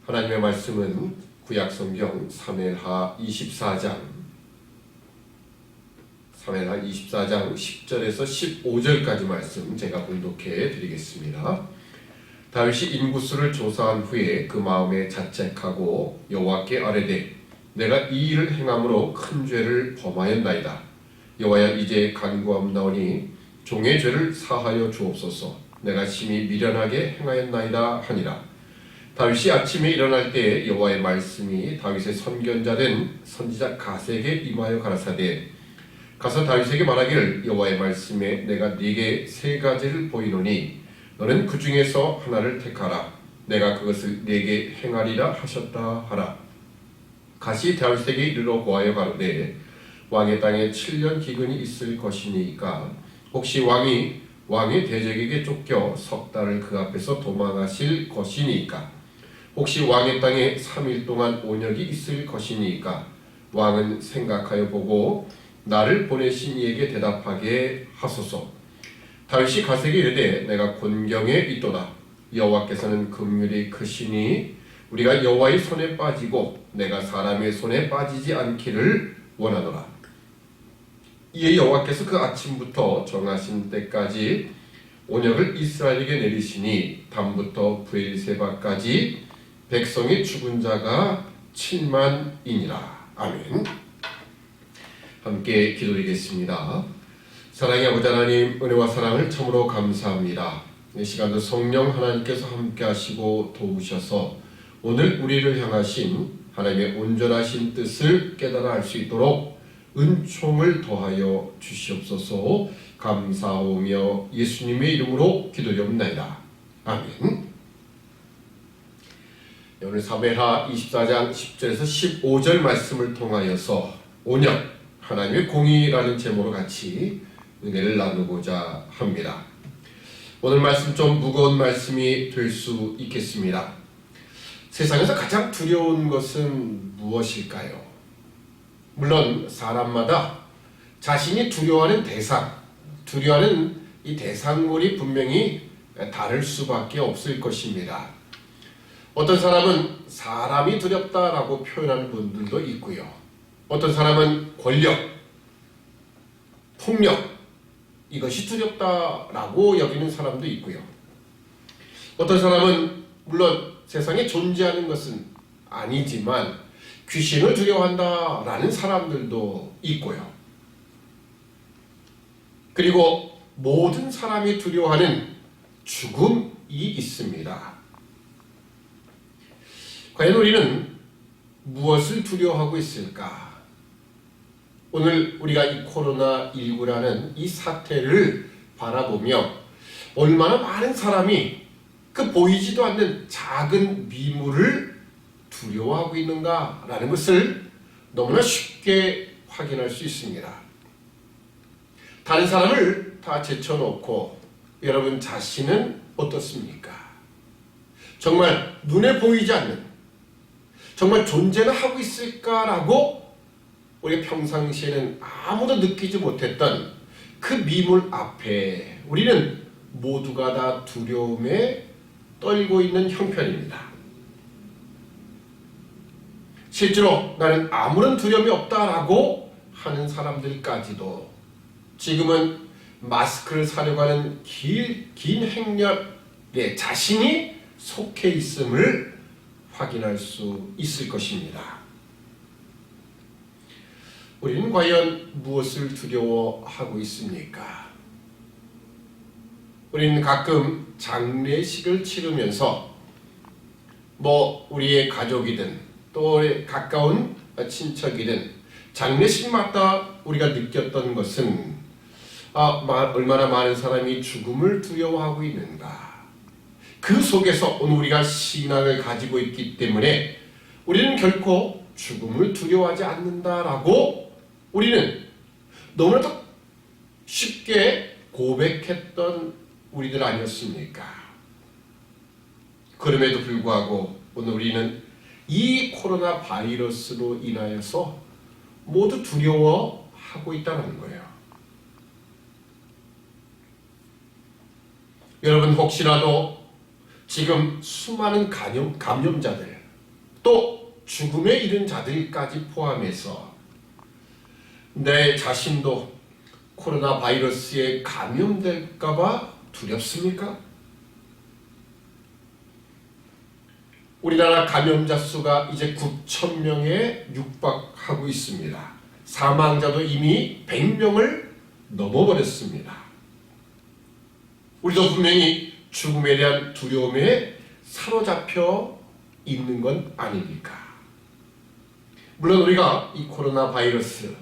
하나님의 말씀은 구약성경 사무엘하 24장 10절에서 15절까지 말씀 제가 봉독해 드리겠습니다. 다윗이 인구수를 조사한 후에 그 마음에 자책하고 여호와께 아뢰되 내가 이 일을 행함으로 큰 죄를 범하였나이다. 여호와여 이제 간구하옵나오니 종의 죄를 사하여 주옵소서. 내가 심히 미련하게 행하였나이다 하니라. 다윗이 아침에 일어날 때 여호와의 말씀이 다윗의 선견자된 선지자 갓에게 임하여 가라사대 가서 다윗에게 말하기를 여호와의 말씀에 내가 네게 세 가지를 보이노니 너는 그 중에서 하나를 택하라. 내가 그것을 네게 행하리라 하셨다 하라. 갓이 다윗에게 이르러 고하여 가로되 왕의 땅에 7년 기근이 있을 것이니까 혹시 왕의 대적에게 쫓겨 석 달을 그 앞에서 도망하실 것이니까 혹시 왕의 땅에 3일 동안 온역이 있을 것이니까 왕은 생각하여 보고 나를 보내신 이에게 대답하게 하소서. 다윗이 갓에게 이르되 내가 곤경에 있도다. 여호와께서는 긍휼이 크시니 우리가 여호와의 손에 빠지고 내가 사람의 손에 빠지지 않기를 원하노라. 이에 여호와께서 그 아침부터 정하신 때까지 온역을 이스라엘에게 내리시니 밤부터 브엘세바까지 백성의 죽은 자가 7만이니라. 아멘. 함께 기도드리겠습니다. 사랑의 아버지 하나님, 은혜와 사랑을 참으로 감사합니다. 이 시간도 성령 하나님께서 함께 하시고 도우셔서 오늘 우리를 향하신 하나님의 온전하신 뜻을 깨달아 알 수 있도록 은총을 더하여 주시옵소서. 감사하오며 예수님의 이름으로 기도드리옵나이다. 아멘. 오늘 사무엘하 24장 10절에서 15절 말씀을 통하여서 온역 하나님의 공의라는 제목으로 같이 은혜를 나누고자 합니다. 오늘 말씀 좀 무거운 말씀이 될 수 있겠습니다. 세상에서 가장 두려운 것은 무엇일까요? 물론 사람마다 자신이 두려워하는 대상, 두려워하는 이 대상물이 분명히 다를 수밖에 없을 것입니다. 어떤 사람은 사람이 두렵다라고 표현하는 분들도 있고요. 어떤 사람은 권력, 폭력, 이것이 두렵다라고 여기는 사람도 있고요. 어떤 사람은 물론 세상에 존재하는 것은 아니지만 귀신을 두려워한다라는 사람들도 있고요. 그리고 모든 사람이 두려워하는 죽음이 있습니다. 과연 우리는 무엇을 두려워하고 있을까? 오늘 우리가 이 코로나19라는 이 사태를 바라보며 얼마나 많은 사람이 그 보이지도 않는 작은 미물을 두려워하고 있는가라는 것을 너무나 쉽게 확인할 수 있습니다. 다른 사람을 다 제쳐놓고 여러분 자신은 어떻습니까? 정말 눈에 보이지 않는, 정말 존재는 하고 있을까라고 우리가 평상시에는 아무도 느끼지 못했던 그 미물 앞에 우리는 모두가 다 두려움에 떨고 있는 형편입니다. 실제로 나는 아무런 두려움이 없다라고 하는 사람들까지도 지금은 마스크를 사려고 하는 긴 행렬에 자신이 속해 있음을 확인할 수 있을 것입니다. 우리는 과연 무엇을 두려워하고 있습니까? 우리는 가끔 장례식을 치르면서 우리의 가족이든 또 가까운 친척이든 장례식마다 우리가 느꼈던 것은 얼마나 많은 사람이 죽음을 두려워하고 있는가. 그 속에서 오늘 우리가 신앙을 가지고 있기 때문에 우리는 결코 죽음을 두려워하지 않는다라고 우리는 너무나도 쉽게 고백했던 우리들 아니었습니까? 그럼에도 불구하고 오늘 우리는 이 코로나 바이러스로 인하여서 모두 두려워하고 있다는 거예요. 여러분 혹시라도 지금 수많은 감염자들, 또 죽음에 이른 자들까지 포함해서 내 자신도 코로나 바이러스에 감염될까봐 두렵습니까? 우리나라 감염자 수가 이제 9,000명에 육박하고 있습니다. 사망자도 이미 100명을 넘어버렸습니다. 우리도 분명히 죽음에 대한 두려움에 사로잡혀 있는 건 아닙니까? 물론 우리가 이 코로나 바이러스,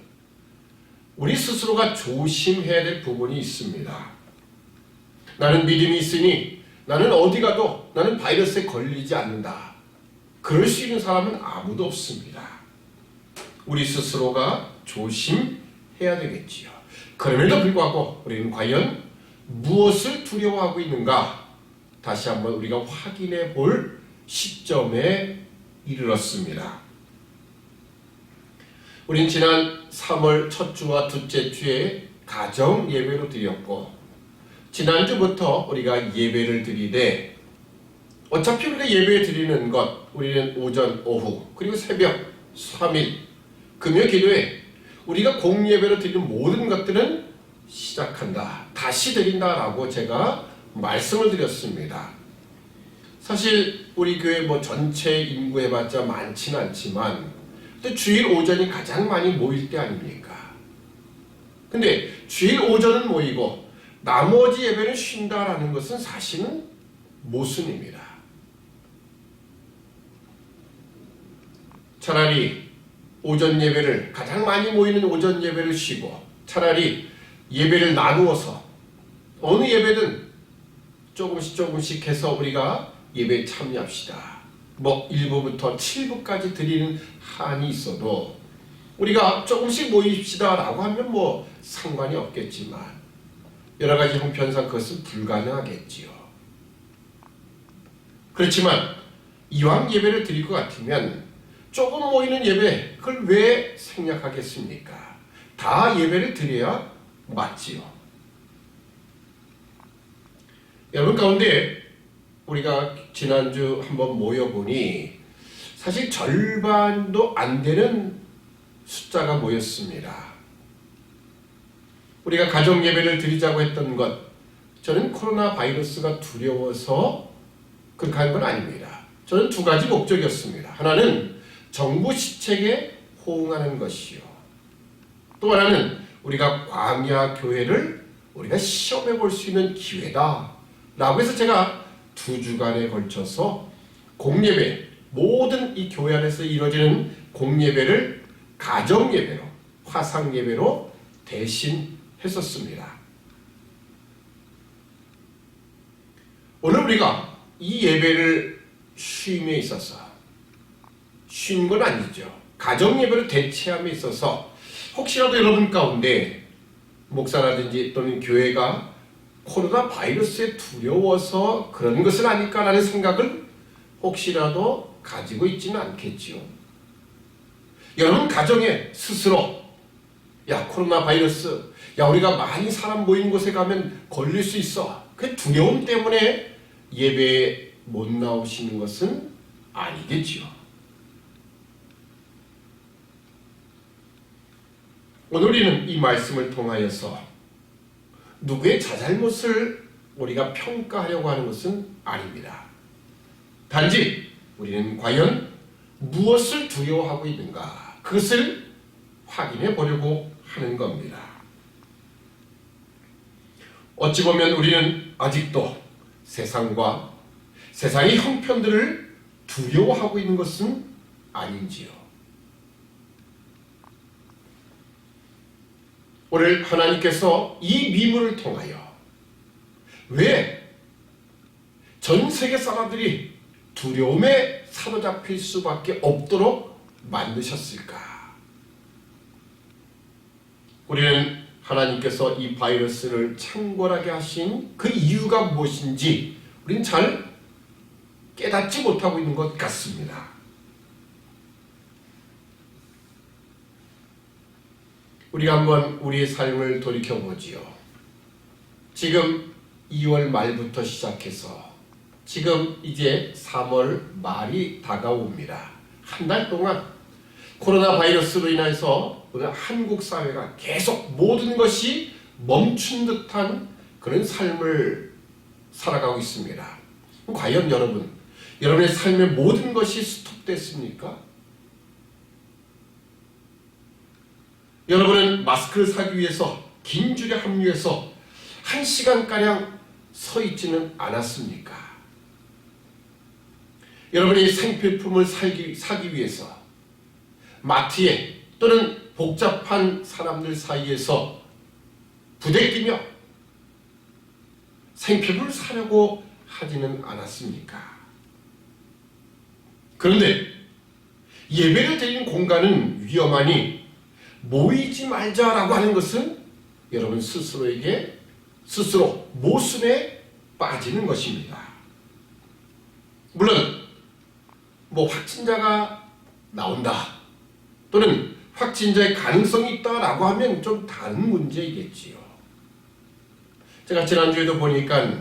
우리 스스로가 조심해야 될 부분이 있습니다. 나는 믿음이 있으니 나는 어디 가도 나는 바이러스에 걸리지 않는다. 그럴 수 있는 사람은 아무도 없습니다. 우리 스스로가 조심해야 되겠지요. 그럼에도 불구하고 우리는 과연 무엇을 두려워하고 있는가? 다시 한번 우리가 확인해 볼 시점에 이르렀습니다. 우린 지난 3월 첫 주와 둘째 주에 가정 예배로 드렸고, 지난주부터 우리가 예배를 드리되, 어차피 우리가 예배 드리는 것, 우리는 오전, 오후, 그리고 새벽, 3일, 금요 기도에 우리가 공예배로 드리는 모든 것들은 시작한다, 다시 드린다라고 제가 말씀을 드렸습니다. 사실 우리 교회 전체 인구 해봤자 많지는 않지만 또 주일 오전이 가장 많이 모일 때 아닙니까? 근데 주일 오전은 모이고 나머지 예배는 쉰다라는 것은 사실은 모순입니다. 차라리 오전 예배를, 가장 많이 모이는 오전 예배를 쉬고 차라리 예배를 나누어서 어느 예배든 조금씩 해서 우리가 예배에 참여합시다. 1부부터 7부까지 드리는 한이 있어도 우리가 조금씩 모입시다 라고 하면 상관이 없겠지만 여러 가지 형편상 그것은 불가능하겠지요. 그렇지만 이왕 예배를 드릴 것 같으면 조금 모이는 예배, 그걸 왜 생략하겠습니까? 다 예배를 드려야 맞지요. 여러분 가운데 우리가 지난주 한번 모여보니 사실 절반도 안 되는 숫자가 모였습니다. 우리가 가정 예배를 드리자고 했던 것, 저는 코로나 바이러스가 두려워서 그렇게 한 건 아닙니다. 저는 두 가지 목적이었습니다. 하나는 정부 시책에 호응하는 것이요, 또 하나는 우리가 광야 교회를 우리가 시험해 볼 수 있는 기회다 라고 해서 제가 2주간에 걸쳐서 공예배, 모든 이 교회 안에서 이루어지는 공예배를 가정예배로, 화상예배로 대신 했었습니다. 오늘 우리가 이 예배를 쉼에 있어서, 쉰 건 아니죠. 가정예배를 대체함에 있어서 혹시라도 여러분 가운데 목사라든지 또는 교회가 코로나 바이러스에 두려워서 그런 것은 아닐까라는 생각을 혹시라도 가지고 있지는 않겠지요. 여러분 가정에 스스로 코로나 바이러스, 우리가 많이 사람 모인 곳에 가면 걸릴 수 있어, 그 두려움 때문에 예배에 못 나오시는 것은 아니겠지요. 오늘 우리는 이 말씀을 통하여서 누구의 자잘못을 우리가 평가하려고 하는 것은 아닙니다. 단지 우리는 과연 무엇을 두려워하고 있는가, 그것을 확인해 보려고 하는 겁니다. 어찌 보면 우리는 아직도 세상과 세상의 형편들을 두려워하고 있는 것은 아닌지요. 오늘 하나님께서 이 미문을 통하여 왜 전 세계 사람들이 두려움에 사로잡힐 수밖에 없도록 만드셨을까? 우리는 하나님께서 이 바이러스를 창궐하게 하신 그 이유가 무엇인지 우리는 잘 깨닫지 못하고 있는 것 같습니다. 우리가 한번 우리의 삶을 돌이켜보지요. 지금 2월 말부터 시작해서 지금 이제 3월 말이 다가옵니다. 한 달 동안 코로나 바이러스로 인해서 오늘 한국 사회가 계속 모든 것이 멈춘 듯한 그런 삶을 살아가고 있습니다. 과연 여러분의 삶의 모든 것이 스톱됐습니까? 여러분은 마스크를 사기 위해서 긴 줄에 합류해서 1시간가량 서 있지는 않았습니까? 여러분이 생필품을 사기 위해서 마트에 또는 복잡한 사람들 사이에서 부대끼며 생필품을 사려고 하지는 않았습니까? 그런데 예배를 드리는 공간은 위험하니 모이지 말자라고 하는 것은 여러분 스스로 모순에 빠지는 것입니다. 물론 확진자가 나온다 또는 확진자의 가능성이 있다라고 하면 좀 다른 문제이겠지요. 제가 지난주에도 보니까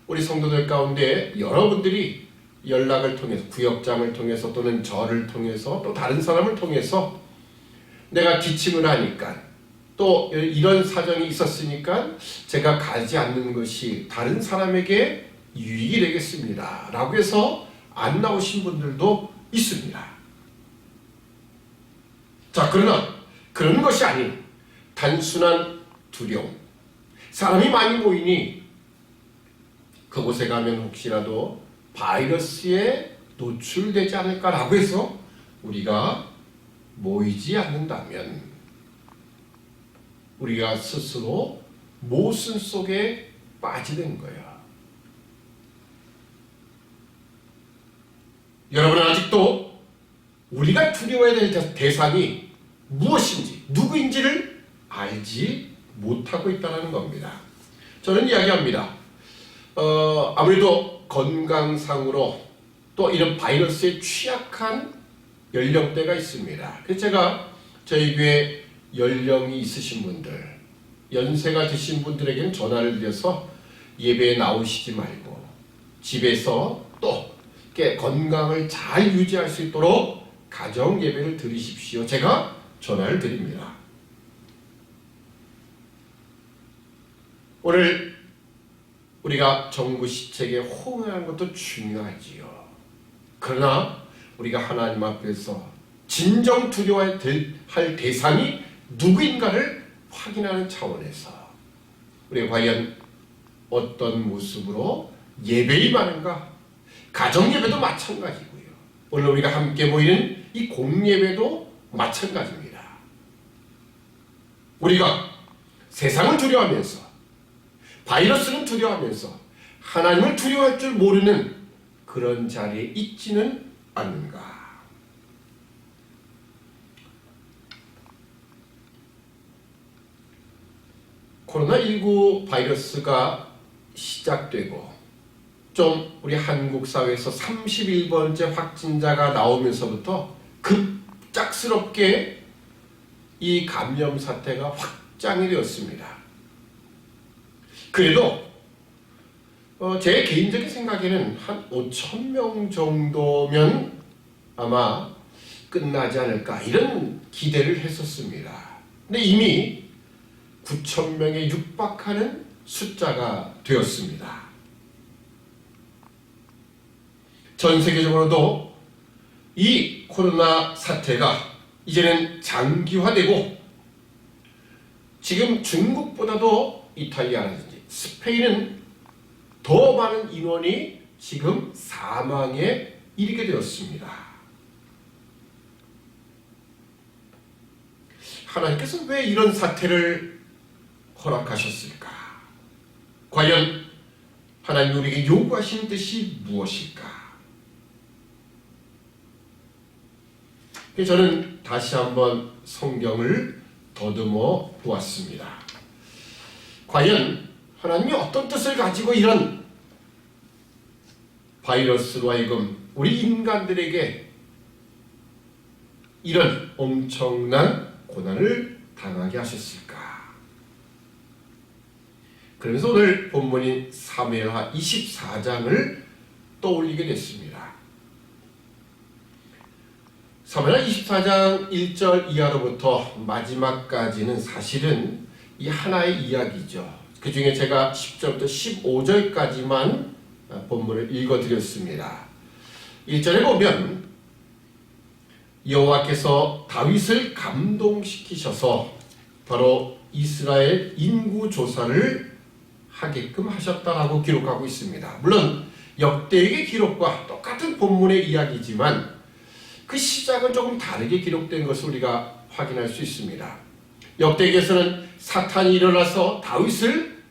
우리 성도들 가운데 여러분들이 연락을 통해서 구역장을 통해서 또는 저를 통해서 또 다른 사람을 통해서 내가 기침을 하니까 또 이런 사정이 있었으니까 제가 가지 않는 것이 다른 사람에게 유익이 되겠습니다 라고 해서 안 나오신 분들도 있습니다. 자, 그러나 그런 것이 아닌 단순한 두려움, 사람이 많이 모이니 그곳에 가면 혹시라도 바이러스에 노출되지 않을까라고 해서 우리가 모이지 않는다면 우리가 스스로 모순 속에 빠지는 거예요. 여러분은 아직도 우리가 두려워해야 될 대상이 무엇인지 누구인지를 알지 못하고 있다는 겁니다. 저는 이야기합니다. 아무래도 건강상으로 또 이런 바이러스에 취약한 연령대가 있습니다. 그래서 제가 저희 교회 연령이 있으신 분들, 연세가 드신 분들에게는 전화를 드려서 예배에 나오시지 말고 집에서 또 건강을 잘 유지할 수 있도록 가정 예배를 드리십시오. 제가 전화를 드립니다. 오늘 우리가 정부 시책에 호응하는 것도 중요하지요. 그러나 우리가 하나님 앞에서 진정 두려워할 대상이 누구인가를 확인하는 차원에서 우리가 과연 어떤 모습으로 예배 임하는가? 가정 예배도 마찬가지고요. 오늘 우리가 함께 모이는 이 공예배도 마찬가지입니다. 우리가 세상을 두려워하면서 바이러스는 두려워하면서 하나님을 두려워할 줄 모르는 그런 자리에 있지는 않는가? 코로나19 바이러스가 시작되고 좀 우리 한국 사회에서 31번째 확진자가 나오면서부터 급작스럽게 이 감염 사태가 확장이 되었습니다. 그래도 제 개인적인 생각에는 한 5,000명 정도면 아마 끝나지 않을까 이런 기대를 했었습니다. 근데 이미 9,000명에 육박하는 숫자가 되었습니다. 전 세계적으로도 이 코로나 사태가 이제는 장기화되고 지금 중국보다도 이탈리아라든지 스페인은 더 많은 인원이 지금 사망에 이르게 되었습니다. 하나님께서 왜 이런 사태를 허락하셨을까? 과연 하나님 우리에게 요구하시는 뜻이 무엇일까? 저는 다시 한번 성경을 더듬어 보았습니다. 과연 하나님이 어떤 뜻을 가지고 이런 바이러스로 하여금 우리 인간들에게 이런 엄청난 고난을 당하게 하셨을까? 그래서 오늘 본문인 사무엘하 24장 1절 이하로부터 마지막까지는 사실은 이 하나의 이야기죠. 그 중에 제가 10절부터 15절까지만 본문을 읽어드렸습니다. 1절에 보면 여호와께서 다윗을 감동시키셔서 바로 이스라엘 인구 조사를 하게끔 하셨다라고 기록하고 있습니다. 물론 역대의 기록과 똑같은 본문의 이야기지만 그 시작은 조금 다르게 기록된 것을 우리가 확인할 수 있습니다. 역대기에서는 사탄이 일어나서 다윗을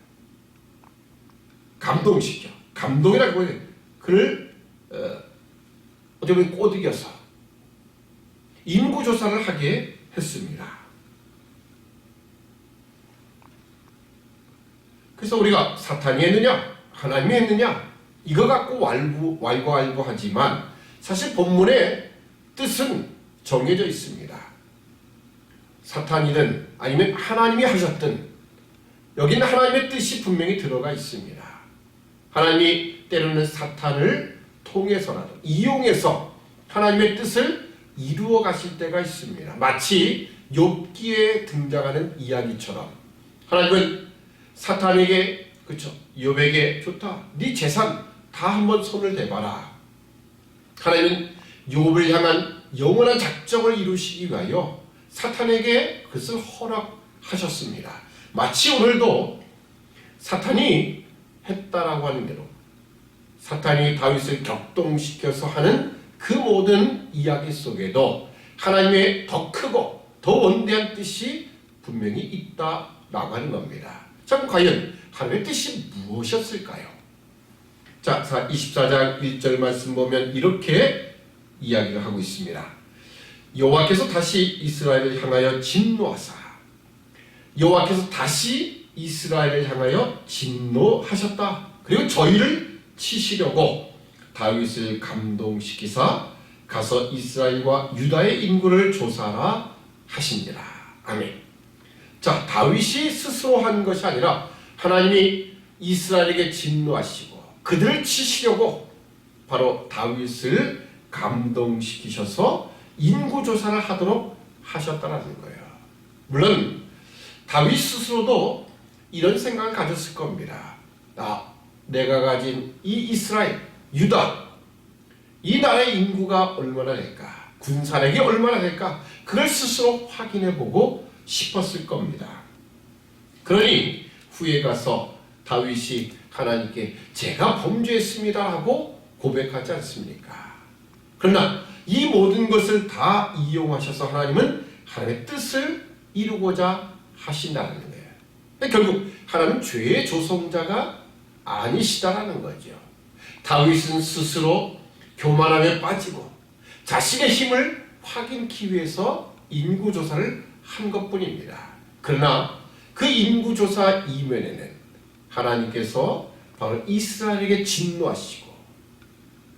감동시켜, 감동이라고 해요. 그를 어떻게 보면 꼬드겨서 인구조사를 하게 했습니다. 그래서 우리가 사탄이 했느냐 하나님이 했느냐 이거 갖고 왈가왈부하지만 사실 본문의 뜻은 정해져 있습니다. 사탄이든 아니면 하나님이 하셨든 여기는 하나님의 뜻이 분명히 들어가 있습니다. 하나님이 때로는 사탄을 통해서라도 이용해서 하나님의 뜻을 이루어 가실 때가 있습니다. 마치 욥기에 등장하는 이야기처럼 하나님은 사탄에게 그렇죠. 욥에게 좋다. 네 재산 다 한번 손을 대봐라. 하나님은 욥을 향한 영원한 작정을 이루시기 위하여 사탄에게 그것을 허락하셨습니다. 마치 오늘도 사탄이 했다라고 하는 대로 사탄이 다윗을 격동시켜서 하는 그 모든 이야기 속에도 하나님의 더 크고 더 원대한 뜻이 분명히 있다라고 하는 겁니다. 자, 과연 하나님의 뜻이 무엇이었을까요? 자, 24장 1절 말씀 보면 이렇게 이야기를 하고 있습니다. 여호와께서 다시 이스라엘을 향하여 진노하사 여호와께서 다시 이스라엘을 향하여 진노하셨다. 그리고 저희를 치시려고 다윗을 감동시키사 가서 이스라엘과 유다의 인구를 조사하라 하시니라. 아멘. 자, 다윗이 스스로 한 것이 아니라 하나님이 이스라엘에게 진노하시고 그들을 치시려고 바로 다윗을 감동시키셔서 인구조사를 하도록 하셨다는 거예요. 물론 다윗 스스로도 이런 생각을 가졌을 겁니다. 내가 가진 이 이스라엘, 유다 이 나라의 인구가 얼마나 될까? 군사력이 얼마나 될까? 그걸 스스로 확인해보고 싶었을 겁니다. 그러니 후에 가서 다윗이 하나님께 제가 범죄했습니다 하고 고백하지 않습니까? 그러나 이 모든 것을 다 이용하셔서 하나님은 하나님의 뜻을 이루고자 하신다는 거예요. 결국 하나님은 죄의 조성자가 아니시다라는 거죠. 다윗은 스스로 교만함에 빠지고 자신의 힘을 확인하기 위해서 인구조사를 한 것뿐입니다. 그러나 그 인구조사 이면에는 하나님께서 바로 이스라엘에게 진노하시고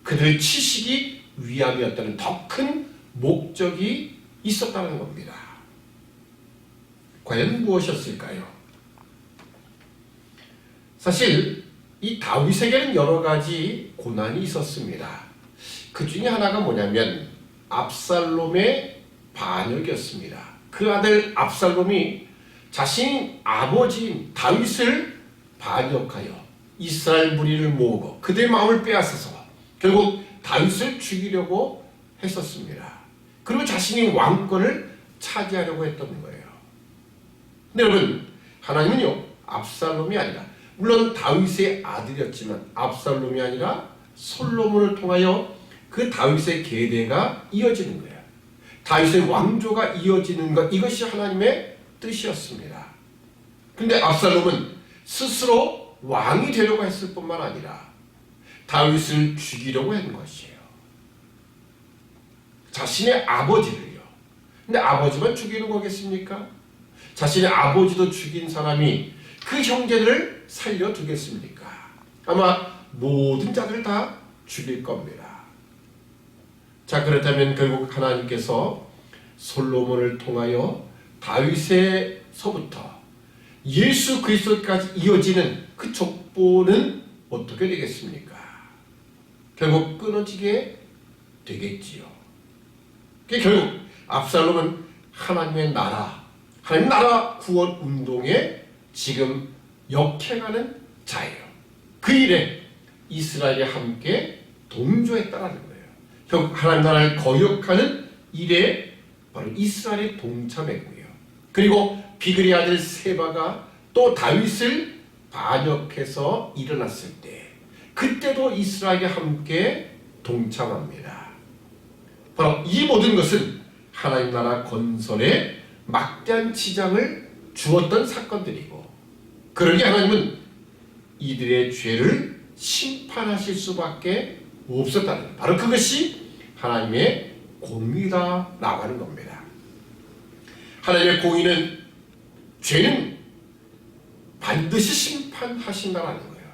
그들을 치시기 위함이었다는 더 큰 목적이 있었다는 겁니다. 과연 무엇이었을까요? 사실 이 다윗에게는 여러 가지 고난이 있었습니다. 그 중에 하나가 뭐냐면 압살롬의 반역이었습니다. 그 아들 압살롬이 자신 아버지인 다윗을 반역하여 이스라엘 무리를 모으고 그들의 마음을 빼앗아서 결국 다윗을 죽이려고 했었습니다. 그리고 자신이 왕권을 차지하려고 했던 거예요. 근데 여러분, 하나님은요 압살롬이 아니라 물론 다윗의 아들이었지만 압살롬이 아니라 솔로몬을 통하여 그 다윗의 계대가 이어지는 거예요. 다윗의 왕조가 이어지는 것, 이것이 하나님의 뜻이었습니다. 근데 압살롬은 스스로 왕이 되려고 했을 뿐만 아니라 다윗을 죽이려고 한 것이에요. 자신의 아버지를요. 근데 아버지만 죽이는 거겠습니까? 자신의 아버지도 죽인 사람이 그 형제들을 살려두겠습니까? 아마 모든 자들 다 죽일 겁니다. 자, 그렇다면 결국 하나님께서 솔로몬을 통하여 다윗에서부터 예수 그리스도까지 이어지는 그 족보는 어떻게 되겠습니까? 결국 끊어지게 되겠지요. 그게 결국 압살롬은 하나님의 나라 구원 운동에 지금 역행하는 자예요. 그 일에 이스라엘이 함께 동조했다라는 거예요. 결국 하나님 나라를 거역하는 일에 바로 이스라엘이 동참했고요. 그리고 비그리 아들 세바가 또 다윗을 반역해서 일어났을 때 그때도 이스라엘이 함께 동참합니다. 바로 이 모든 것은 하나님 나라 건설에 막대한 지장을 주었던 사건들이고, 그러기 하나님은 이들의 죄를 심판하실 수밖에 없었다는, 바로 그것이 하나님의 공의다라고 하는 겁니다. 하나님의 공의는 죄는 반드시 심판하신다라는 거예요.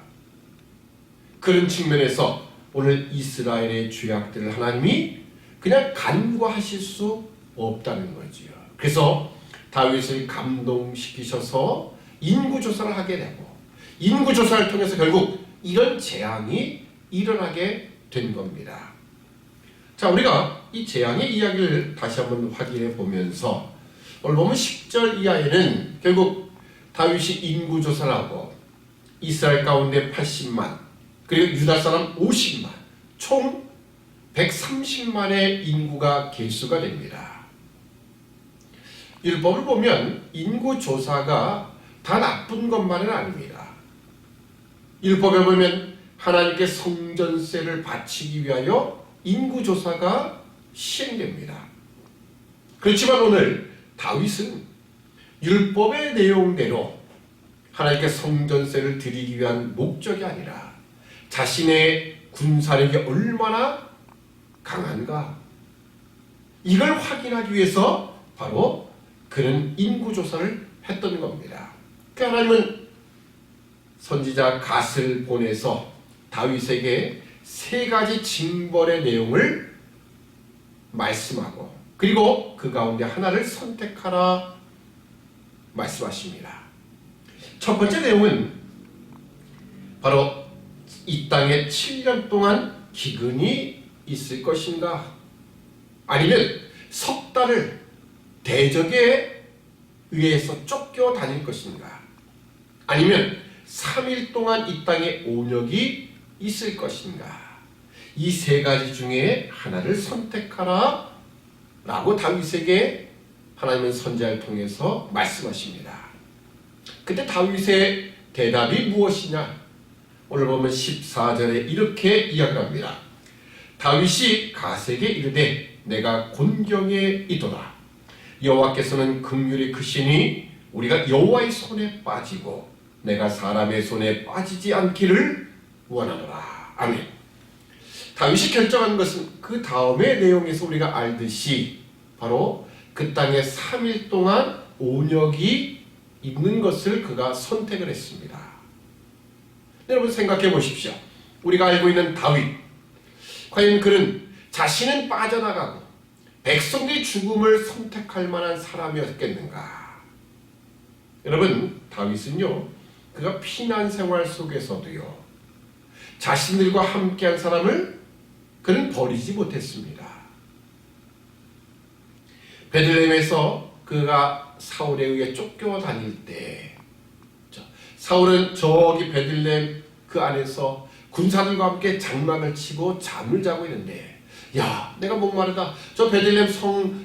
그런 측면에서 오늘 이스라엘의 죄악들을 하나님이 그냥 간과하실 수 없다는 거지요. 그래서 다윗을 감동시키셔서 인구조사를 하게 되고, 인구조사를 통해서 결국 이런 재앙이 일어나게 된 겁니다. 자, 우리가 이 재앙의 이야기를 다시 한번 확인해 보면서 오늘 보면 10절 이하에는 결국 다윗이 인구조사를 하고 이스라엘 가운데 80만 그리고 유다 사람 50만 총 130만의 인구가 계수가 됩니다. 율법을 보면 인구조사가 다 나쁜 것만은 아닙니다. 율법에 보면 하나님께 성전세를 바치기 위하여 인구조사가 시행됩니다. 그렇지만 오늘 다윗은 율법의 내용대로 하나님께 성전세를 드리기 위한 목적이 아니라 자신의 군사력이 얼마나 강한가, 이걸 확인하기 위해서 바로 그는 인구조사를 했던 겁니다. 그 하나님은 선지자 갓을 보내서 다윗에게 세 가지 징벌의 내용을 말씀하고, 그리고 그 가운데 하나를 선택하라 말씀하십니다. 첫 번째 내용은 바로 이 땅에 7년 동안 기근이 있을 것인가, 아니면 석 달을 대적에 의해서 쫓겨 다닐 것인가, 아니면 3일 동안 이 땅에 온역이 있을 것인가, 이 세 가지 중에 하나를 선택하라 라고 다윗에게 하나님은 선지자를 통해서 말씀하십니다. 그때 다윗의 대답이 무엇이냐? 오늘 보면 14절에 이렇게 이야기합니다. 다윗이 갓에게 이르되 내가 곤경에 있도다. 여호와께서는 긍휼이 크시니 우리가 여호와의 손에 빠지고 내가 사람의 손에 빠지지 않기를 원하노라. 아멘. 다윗이 결정한 것은 그 다음의 내용에서 우리가 알듯이 바로 그 땅에 3일 동안 온역이 있는 것을 그가 선택을 했습니다. 여러분 생각해 보십시오. 우리가 알고 있는 다윗, 과연 그는 자신은 빠져나가고 백성들의 죽음을 선택할 만한 사람이었겠는가? 여러분, 다윗은요, 그가 피난 생활 속에서도요, 자신들과 함께한 사람을 그는 버리지 못했습니다. 베들레헴에서 그가 사울에 의해 쫓겨다닐 때, 사울은 저기 베들레헴 그 안에서 군사들과 함께 장막을 치고 잠을 자고 있는데, 야, 내가 목마르다. 저 베들레헴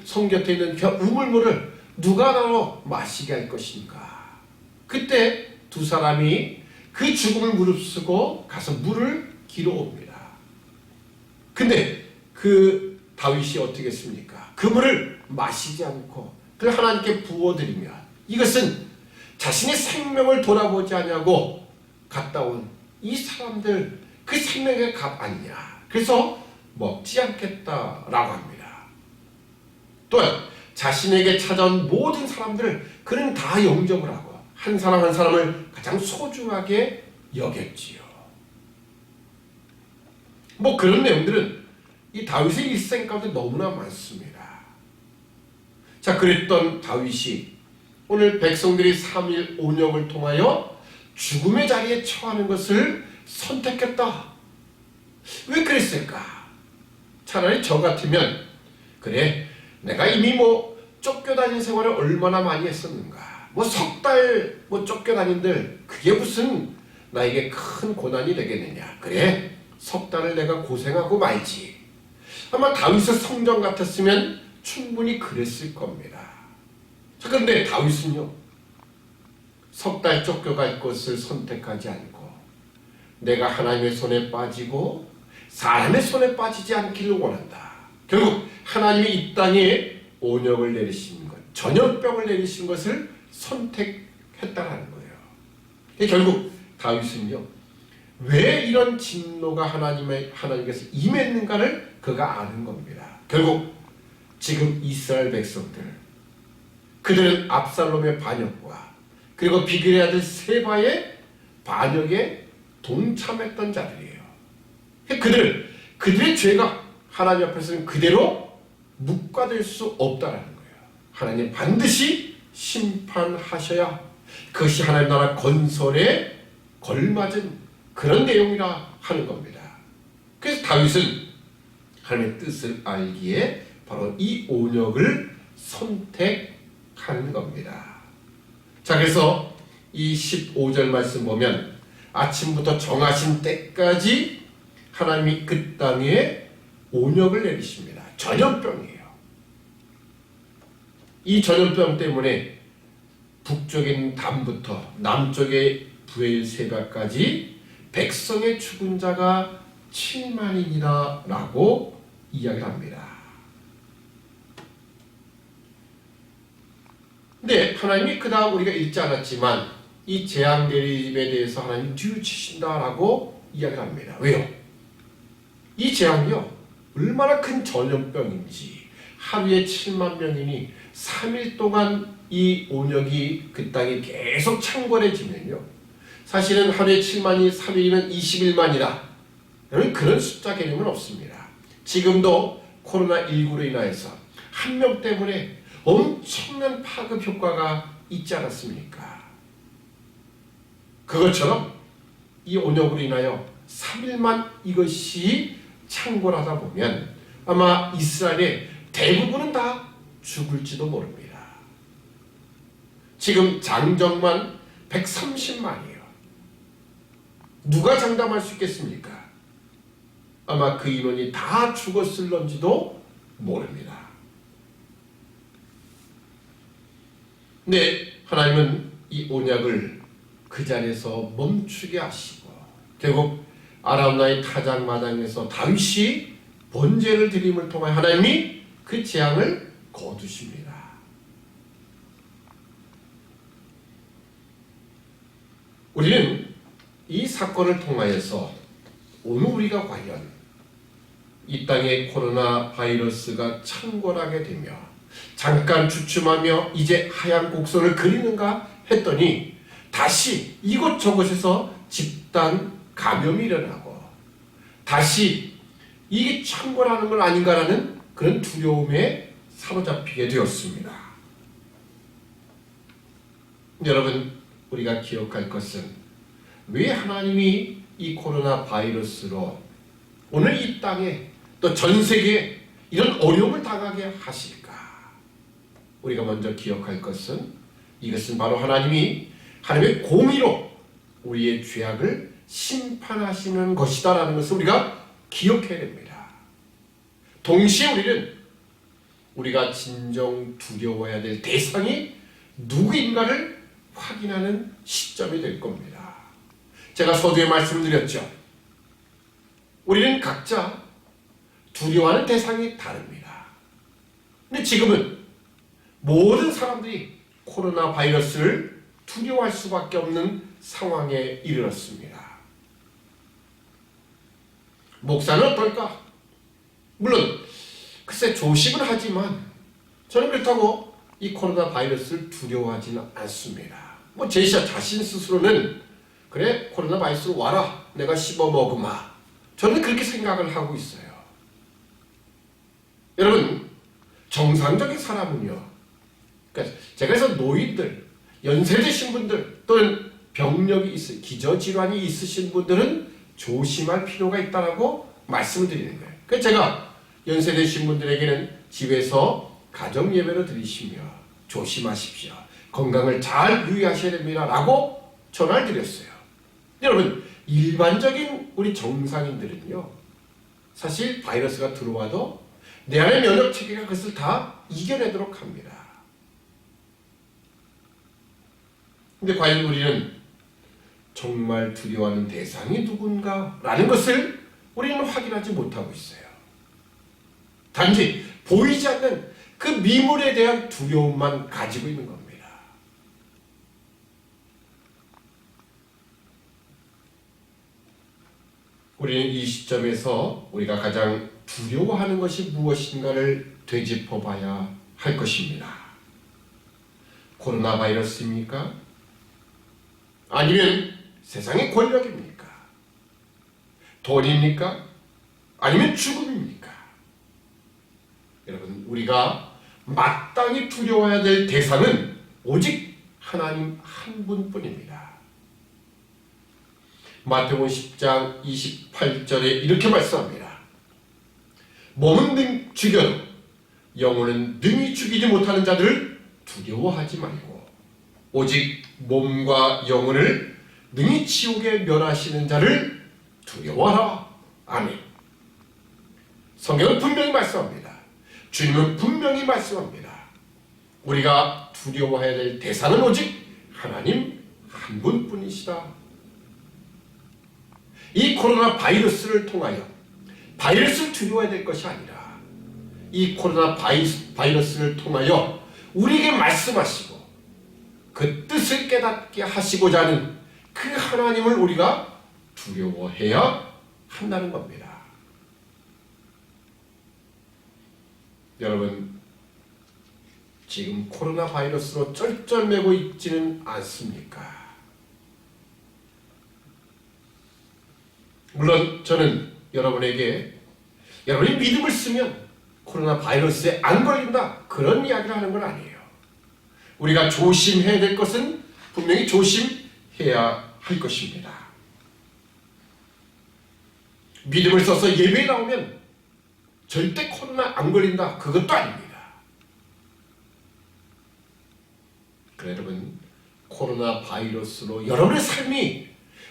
성 곁에 있는 저 우물물을 누가 나로 마시게 할 것인가? 그때 두 사람이 그 죽음을 무릅쓰고 가서 물을 길어옵니다. 근데 그 다윗이 어떻게 했습니까? 그 물을 마시지 않고 그걸 하나님께 부어드리며, 이것은 자신의 생명을 돌아보지 않냐고 갔다 온 이 사람들 그 생명의 값 아니냐. 그래서 먹지 않겠다라고 합니다. 또한 자신에게 찾아온 모든 사람들을 그는 다 영접을 하고 한 사람 한 사람을 가장 소중하게 여겼지요. 뭐 그런 내용들은 이 다윗의 일생 가운데 너무나 많습니다. 자, 그랬던 다윗이 오늘 백성들이 3일 온역을 통하여 죽음의 자리에 처하는 것을 선택했다. 왜 그랬을까? 차라리 저 같으면, 그래, 내가 이미 뭐 쫓겨다닌 생활을 얼마나 많이 했었는가. 뭐 석 달 뭐 쫓겨다닌들 그게 무슨 나에게 큰 고난이 되겠느냐. 그래, 석 달을 내가 고생하고 말지. 아마 다윗의 성정 같았으면 충분히 그랬을 겁니다. 자, 그런데 다윗은요, 석 달 쫓겨갈 것을 선택하지 않고 내가 하나님의 손에 빠지고 사람의 손에 빠지지 않기를 원한다. 결국 하나님이 이 땅에 온역을 내리신 것, 전염병을 내리신 것을 선택했다라는 거예요. 결국 다윗은요, 왜 이런 진노가 하나님께서 임했는가를 그가 아는 겁니다. 결국 지금 이스라엘 백성들, 그들은 압살롬의 반역과 그리고 비글의 아들 세바의 반역에 동참했던 자들이에요. 그들의 죄가 하나님 앞에서는 그대로 묵과될 수 없다라는 거예요. 하나님 반드시 심판하셔야 그것이 하나님 나라 건설에 걸맞은 그런 내용이라 하는 겁니다. 그래서 다윗은 하나님의 뜻을 알기에 바로 이 온역을 선택하는 겁니다. 자, 그래서 이 15절 말씀 보면 아침부터 정하신 때까지 하나님이 그 땅에 온역을 내리십니다. 전염병이에요. 이 전염병 때문에 북쪽인 담부터 남쪽의 브엘세바까지 백성의 죽은 자가 7만이니라 라고 이야기를 합니다. 근데 하나님이 그 다음 우리가 읽지 않았지만 이 재앙 내림에 대해서 하나님이 뉘우치신다라고 이야기를 합니다. 왜요? 이 재앙이요, 얼마나 큰 전염병인지 하루에 7만 명이니 3일 동안 이 온역이 그 땅에 계속 창궐해지면요, 사실은 하루에 7만이 3일이면 21만이다. 그런 숫자 개념은 없습니다. 지금도 코로나19로 인하여서 한 명 때문에 엄청난 파급 효과가 있지 않았습니까? 그것처럼 이 온역으로 인하여 3일만 이것이 창궐하다 보면 아마 이스라엘의 대부분은 다 죽을지도 모릅니다. 지금 장정만 130만이에요. 누가 장담할 수 있겠습니까? 아마 그 인원이 다 죽었을런지도 모릅니다. 근데 하나님은 이 온약을 그 자리에서 멈추게 하시고 결국 아람 나라의 타작마당에서 다윗이 번제를 드림을 통해 하나님이 그 재앙을 거두십니다. 우리는 이 사건을 통하여서 오늘 우리가 과연 이 땅에 코로나 바이러스가 창궐하게 되며 잠깐 주춤하며 이제 하얀 곡선을 그리는가 했더니 다시 이곳저곳에서 집단 감염이 일어나고 다시 이게 창궐하는 건 아닌가라는 그런 두려움에 사로잡히게 되었습니다. 여러분, 우리가 기억할 것은 왜 하나님이 이 코로나 바이러스로 오늘 이 땅에 또 전 세계에 이런 어려움을 당하게 하실까? 우리가 먼저 기억할 것은 이것은 바로 하나님의 공의로 우리의 죄악을 심판하시는 것이다라는 것을 우리가 기억해야 됩니다. 동시에 우리가 진정 두려워해야 될 대상이 누구인가를 확인하는 시점이 될 겁니다. 제가 서두에 말씀드렸죠. 우리는 각자 두려워하는 대상이 다릅니다. 근데 지금은 모든 사람들이 코로나 바이러스를 두려워할 수밖에 없는 상황에 이르렀습니다. 목사는 어떨까? 물론 글쎄 조심은 하지만 저는 그렇다고 이 코로나 바이러스를 두려워하지는 않습니다. 제 자신 스스로는 그래 코로나 바이러스 와라 내가 씹어먹으마 저는 그렇게 생각을 하고 있어요. 여러분, 정상적인 사람은요, 그러니까 제가 그래서 노인들, 연세드신 분들 또는 병력이 기저질환이 있으신 분들은 조심할 필요가 있다라고 말씀을 드리는 거예요. 그래서 제가 연세드신 분들에게는 집에서 가정 예배를 드리시며 조심하십시오. 건강을 잘 유의하셔야 됩니다. 라고 전화를 드렸어요. 여러분, 일반적인 우리 정상인들은요, 사실 바이러스가 들어와도 내 안의 면역 체계가 그것을 다 이겨내도록 합니다. 근데 과연 우리는 정말 두려워하는 대상이 누군가? 라는 것을 우리는 확인하지 못하고 있어요. 단지 보이지 않는 그 미물에 대한 두려움만 가지고 있는 겁니다. 우리는 이 시점에서 우리가 가장 두려워하는 것이 무엇인가를 되짚어 봐야 할 것입니다. 코로나 바이러스입니까? 아니면 세상의 권력입니까? 돈입니까? 아니면 죽음입니까? 여러분, 우리가 마땅히 두려워해야 될 대상은 오직 하나님 한 분뿐입니다. 마태복음 10장 28절에 이렇게 말씀합니다. 몸은 능 죽여도 영혼은 능히 죽이지 못하는 자들을 두려워하지 말고 오직 몸과 영혼을 능히 지옥에 멸하시는 자를 두려워하라. 아멘. 성경은 분명히 말씀합니다. 주님은 분명히 말씀합니다. 우리가 두려워해야 될 대상은 오직 하나님 한 분뿐이시다. 이 코로나 바이러스를 통하여 바이러스를 두려워해야 될 것이 아니라 이 코로나 바이러스를 통하여 우리에게 말씀하시고 그 뜻을 깨닫게 하시고자 하는 그 하나님을 우리가 두려워해야 한다는 겁니다. 여러분, 지금 코로나 바이러스로 쩔쩔매고 있지는 않습니까? 물론 저는 여러분에게 여러분이 믿음을 쓰면 코로나 바이러스에 안 걸린다 그런 이야기를 하는 건 아니에요. 우리가 조심해야 될 것은 분명히 조심해야 할 것입니다. 믿음을 써서 예배에 나오면 절대 코로나 안 걸린다 그것도 아닙니다. 그래, 여러분, 코로나 바이러스로 여러분의 삶이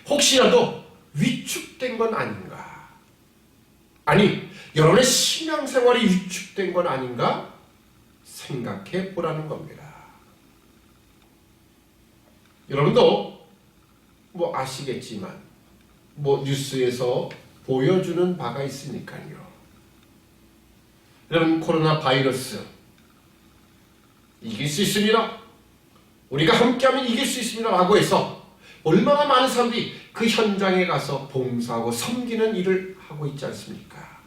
혹시라도 위축된 건 아닌가? 아니, 여러분의 신앙생활이 위축된 건 아닌가? 생각해 보라는 겁니다. 여러분도 뭐 아시겠지만 뭐 뉴스에서 보여주는 바가 있으니까요. 여러분, 코로나 바이러스 이길 수 있습니다. 우리가 함께하면 이길 수 있습니다. 라고 해서 얼마나 많은 사람들이 그 현장에 가서 봉사하고 섬기는 일을 하고 있지 않습니까?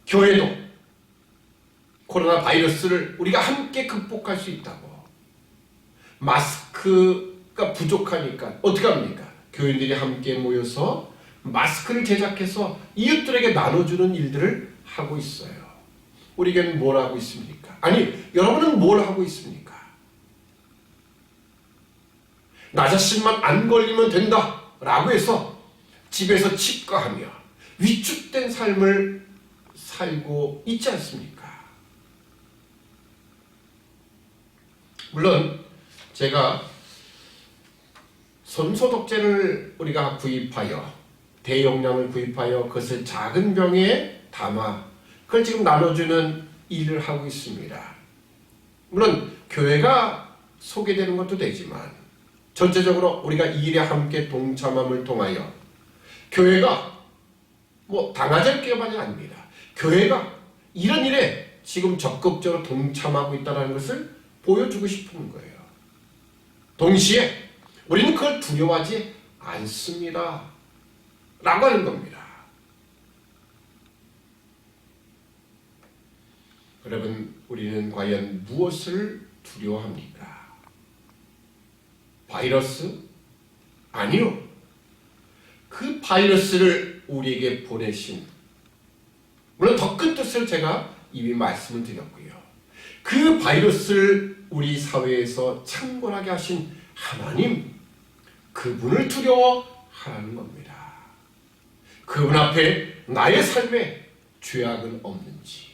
교회도 코로나 바이러스를 우리가 함께 극복할 수 있다고. 마스크가 부족하니까 어떻게 합니까? 교인들이 함께 모여서 마스크를 제작해서 이웃들에게 나눠주는 일들을 하고 있어요. 우리에게는 뭘 하고 있습니까? 아니, 여러분은 뭘 하고 있습니까? 나 자신만 안 걸리면 된다 라고 해서 집에서 치과하며 위축된 삶을 살고 있지 않습니까? 물론 제가 손소독제를 우리가 구입하여 대용량을 구입하여 그것을 작은 병에 담아 그걸 지금 나눠주는 일을 하고 있습니다. 물론 교회가 소개되는 것도 되지만 전체적으로 우리가 이 일에 함께 동참함을 통하여 교회가 뭐 당하자는 게만이 아닙니다. 교회가 이런 일에 지금 적극적으로 동참하고 있다는 것을 보여주고 싶은 거예요. 동시에 우리는 그걸 두려워하지 않습니다. 라고 하는 겁니다. 여러분, 우리는 과연 무엇을 두려워합니까? 바이러스? 아니요. 그 바이러스를 우리에게 보내신, 물론 더 큰 뜻을 제가 이미 말씀을 드렸고요. 그 바이러스를 우리 사회에서 창궐하게 하신 하나님, 그분을 두려워하라는 겁니다. 그분 앞에 나의 삶에 죄악은 없는지,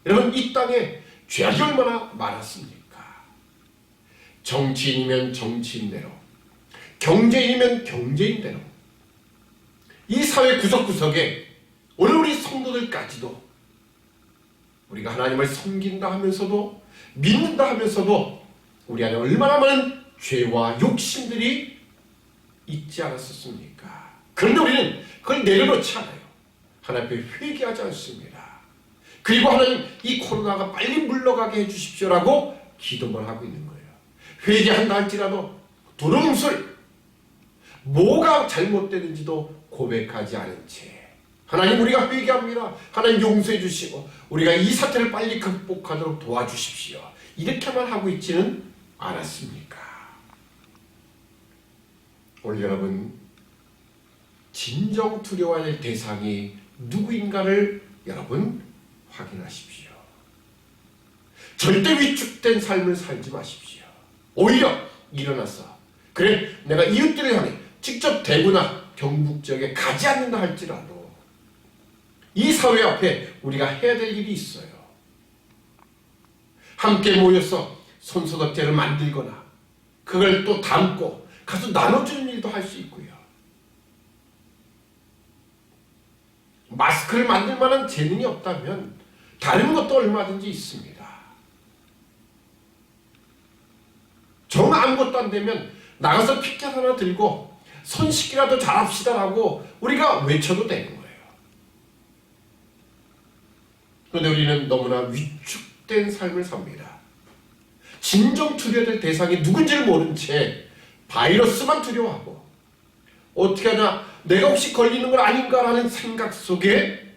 여러분, 이 땅에 죄악이 얼마나 많았습니까? 정치인이면 정치인대로, 경제인이면 경제인대로, 이 사회 구석구석에 오늘 우리 성도들까지도 우리가 하나님을 섬긴다 하면서도, 믿는다 하면서도 우리 안에 얼마나 많은 죄와 욕심들이 있지 않았었습니까? 그런데 우리는 그걸 내려놓지 않아요. 하나님 앞에 회개하지 않습니다. 그리고 하나님, 이 코로나가 빨리 물러가게 해주십시오라고 기도만 하고 있는 거예요. 회개한다 할지라도 두루뭉술, 뭐가 잘못되는지도 고백하지 않은 채 하나님, 우리가 회개합니다. 하나님 용서해 주시고 우리가 이 사태를 빨리 극복하도록 도와주십시오. 이렇게만 하고 있지는 않았습니까? 오늘 여러분, 진정 두려워야 될 대상이 누구인가를 여러분 확인하십시오. 절대 위축된 삶을 살지 마십시오. 오히려 일어나서, 그래, 내가 이웃들을 향해 직접 대구나 경북 지역에 가지 않는다 할지라도 이 사회 앞에 우리가 해야 될 일이 있어요. 함께 모여서 손소독제를 만들거나 그걸 또 담고 가서 나눠주는 일도 할 수 있고요. 마스크를 만들 만한 재능이 없다면 다른 것도 얼마든지 있습니다. 정 아무것도 안 되면 나가서 피켓 하나 들고 손 씻기라도 잘합시다라고 우리가 외쳐도 되는 거예요. 그런데 우리는 너무나 위축된 삶을 삽니다. 진정 두려워될 대상이 누군지를 모른 채 바이러스만 두려워하고, 어떻게 하냐, 내가 혹시 걸리는 건 아닌가라는 생각 속에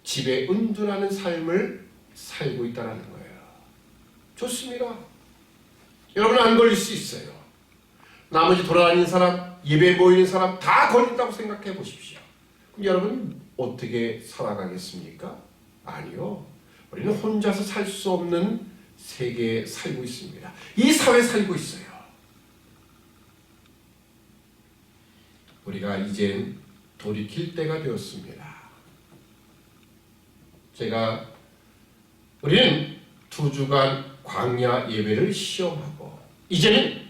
집에 은둔하는 삶을 살고 있다는 거예요. 좋습니다. 여러분은 안 걸릴 수 있어요. 나머지 돌아다니는 사람, 예배에 모이는 사람 다 걸린다고 생각해 보십시오. 그럼 여러분 어떻게 살아가겠습니까? 아니요. 우리는 혼자서 살 수 없는 세계에 살고 있습니다. 이 사회에 살고 있어요. 우리가 이젠 돌이킬 때가 되었습니다. 우리는 2주간 광야 예배를 시험하고, 이제는,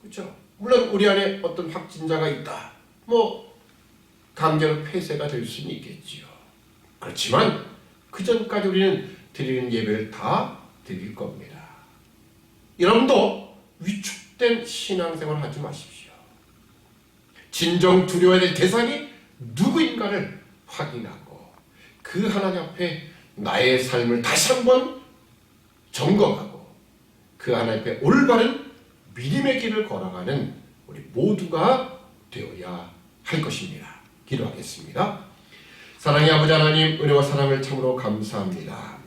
그렇죠? 물론 우리 안에 어떤 확진자가 있다, 강제로 폐쇄가 될 수는 있겠지요. 그렇지만 그 전까지 우리는 드리는 예배를 다 드릴 겁니다. 여러분도 위축된 신앙생활을 하지 마십시오. 진정 두려워야 될 대상이 누구인가를 확인하고 그 하나님 앞에 나의 삶을 다시 한번 점검하고 그 하나님 앞에 올바른 믿음의 길을 걸어가는 우리 모두가 되어야 할 것입니다. 기도하겠습니다. 사랑의 아버지 하나님, 은혜와 사랑을 참으로 감사합니다.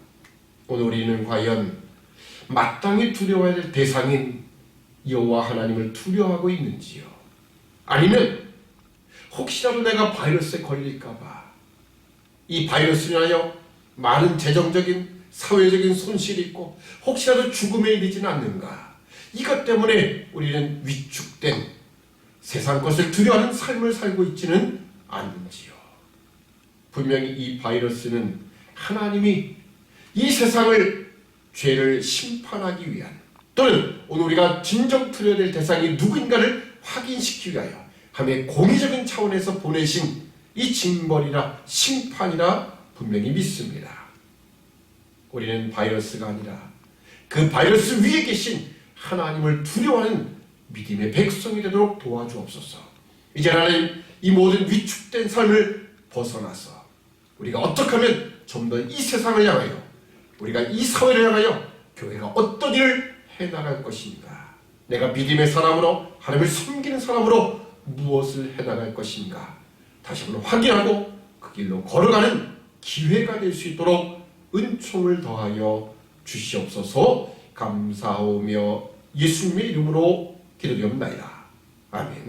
오늘 우리는 과연 마땅히 두려워야 될 대상인 여호와 하나님을 두려워하고 있는지요? 아니면 혹시라도 내가 바이러스에 걸릴까봐 이 바이러스로 인하여 많은 재정적인 사회적인 손실이 있고 혹시라도 죽음에 이르지는 않는가, 이것 때문에 우리는 위축된 세상 것을 두려워하는 삶을 살고 있지는 않는지요? 분명히 이 바이러스는 하나님이 이 세상을 죄를 심판하기 위한, 또는 오늘 우리가 진정 두려워야 될 대상이 누구인가를 확인시키기 위하여 하나님의 공의적인 차원에서 보내신 이 징벌이나 심판이라 분명히 믿습니다. 우리는 바이러스가 아니라 그 바이러스 위에 계신 하나님을 두려워하는 믿음의 백성이 되도록 도와주옵소서. 이제 하나님, 이 모든 위축된 삶을 벗어나서 우리가 어떻게 하면 좀 더 이 세상을 향하여, 우리가 이 사회를 향하여 교회가 어떤 일을 해나갈 것인가, 내가 믿음의 사람으로 하나님을 섬기는 사람으로 무엇을 해나갈 것인가 다시 한번 확인하고 그 길로 걸어가는 기회가 될 수 있도록 은총을 더하여 주시옵소서. 감사하며 예수님의 이름으로 기도드립니다. 아멘.